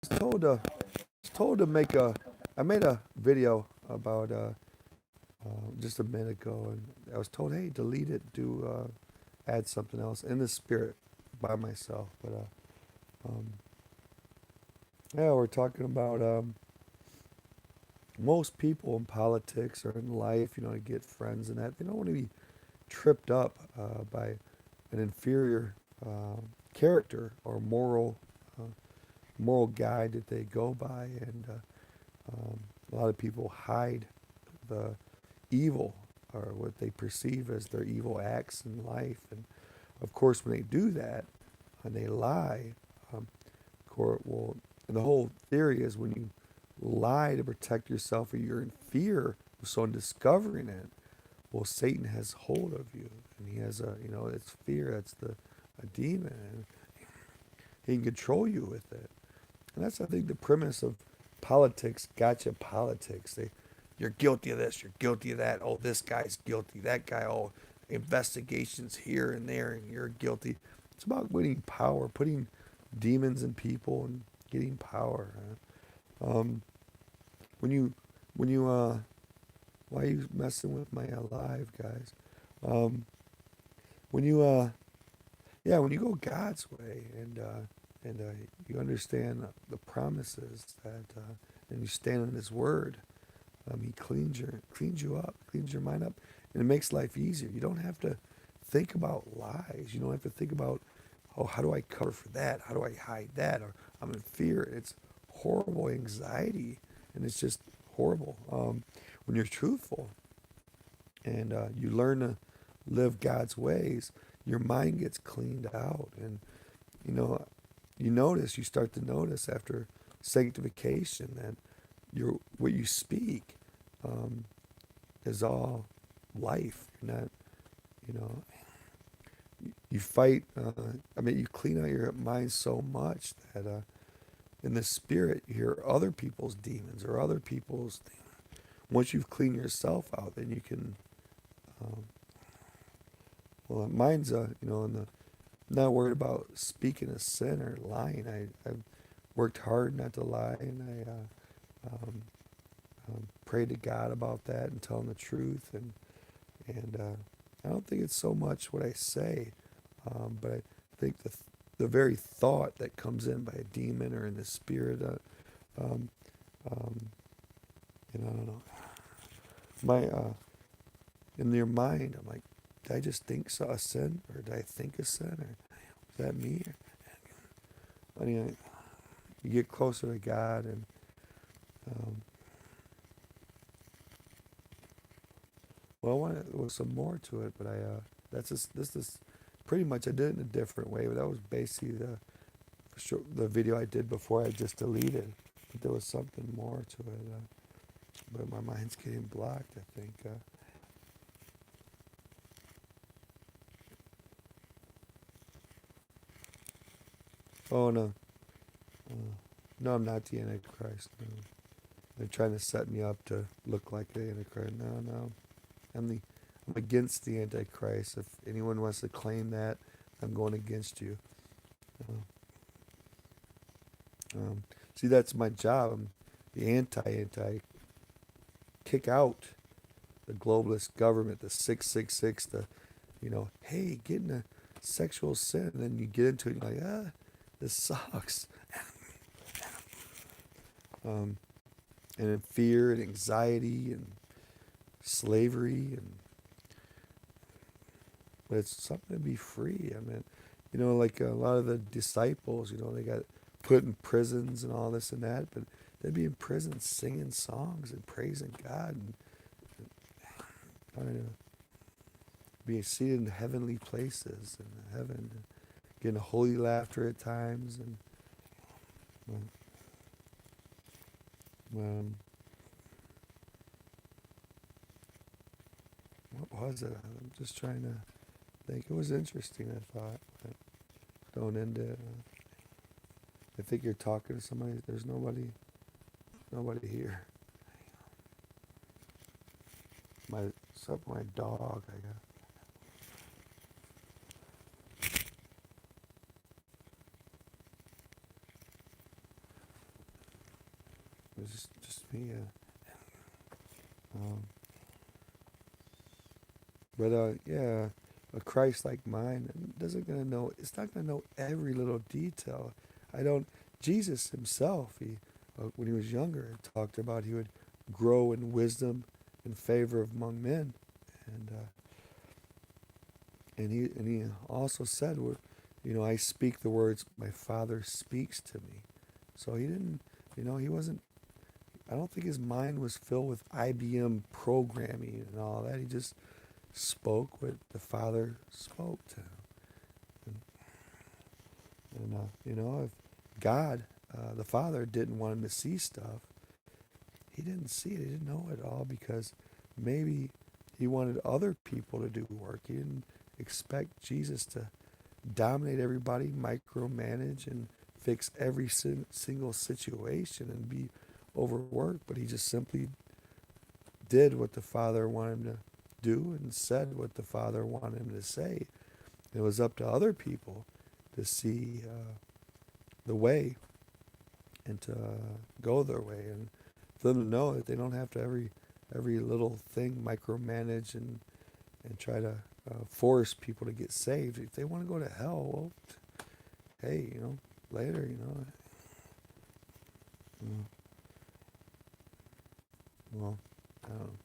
told to make a. I made a video about just a minute ago, and I was told, hey, delete it, do add something else in the spirit by myself. But um, yeah, we're talking about most people in politics or in life, to get friends and that, they don't want to be tripped up by an inferior uh, character or uh, moral guide that they go by, and a lot of people hide the evil or what they perceive as their evil acts in life, and of course, when they do that and they lie, court will. And the whole theory is when you lie to protect yourself or you're in fear of someone discovering it, well, Satan has hold of you, and he has it's fear. That's a demon, and he can control you with it. And that's, I think, the premise of politics, gotcha politics. You're guilty of this, you're guilty of that. Oh, this guy's guilty, that guy. Oh, investigations here and there, and you're guilty. It's about winning power, putting demons in people, and getting power. Um, when you, when you, why are you messing with my live guys? Um, when you, yeah, when you go God's way, and you understand the promises that, and you stand on His word, He cleans you up, cleans your mind up, and it makes life easier. You don't have to think about lies. You don't have to think about, oh, how do I cover for that? How do I hide that? Or I'm in fear. It's horrible anxiety, and it's just horrible. When you're truthful and you learn to live God's ways, your mind gets cleaned out, and you know, you start to notice after sanctification that what you speak um, is all life. You're not, you know, you fight. You clean out your mind so much that in the spirit you hear other people's demons or other people's. Once you've cleaned yourself out, then you can. Um, well, mine's in the not worried about speaking a sin or lying. I've worked hard not to lie, and I pray to God about that and telling the truth. And I don't think it's so much what I say, but I think the very thought that comes in by a demon or in the spirit, um, um, I don't know, my in your mind, I'm like, did I just think so a sin, or did I think a sin, or is that me? I mean, you get closer to God, and um, well, there was some more to it, but that's just this is pretty much I did it in a different way, but that was basically the video I did before I just deleted. But there was something more to it, but my mind's getting blocked, I think. Oh no, uh, no, I'm not the Antichrist. No. They're trying to set me up to look like the Antichrist. No, no, I'm against the Antichrist. If anyone wants to claim that, I'm going against you. Uh, see, that's my job. I'm the anti. Kick out the globalist government, the 666, hey, get in a sexual sin, and then you get into it, and you're like, this sucks. Um, and in fear and anxiety and slavery, but it's something to be free. I mean, like a lot of the disciples, they got put in prisons and all this and that, but they'd be in prison singing songs and praising God, and I don't know, being seated in heavenly places in heaven, getting holy laughter at times, and um, what was it? I'm just trying to think. It was interesting, I thought, but don't end it. I think you're talking to somebody. There's nobody here. Except my dog, I guess. It's just me. Um, but yeah, a Christ like mine doesn't gonna know. It's not gonna know every little detail. I don't. Jesus himself, when he was younger, talked about he would grow in wisdom and favor among men, and he also said, I speak the words my Father speaks to me. So he didn't, he wasn't. I don't think his mind was filled with IBM programming and all that. He just spoke what the Father spoke to him. If God, the Father, didn't want him to see stuff, he didn't see it. He didn't know it all because maybe he wanted other people to do work. He didn't expect Jesus to dominate everybody, micromanage, and fix every single situation and be overworked. But he just simply did what the Father wanted him to do and said what the Father wanted him to say. It was up to other people to see the way and to go their way, and for them to know that they don't have to every little thing micromanage and try to force people to get saved. If they want to go to hell, well, hey, later, you know, well, I don't know.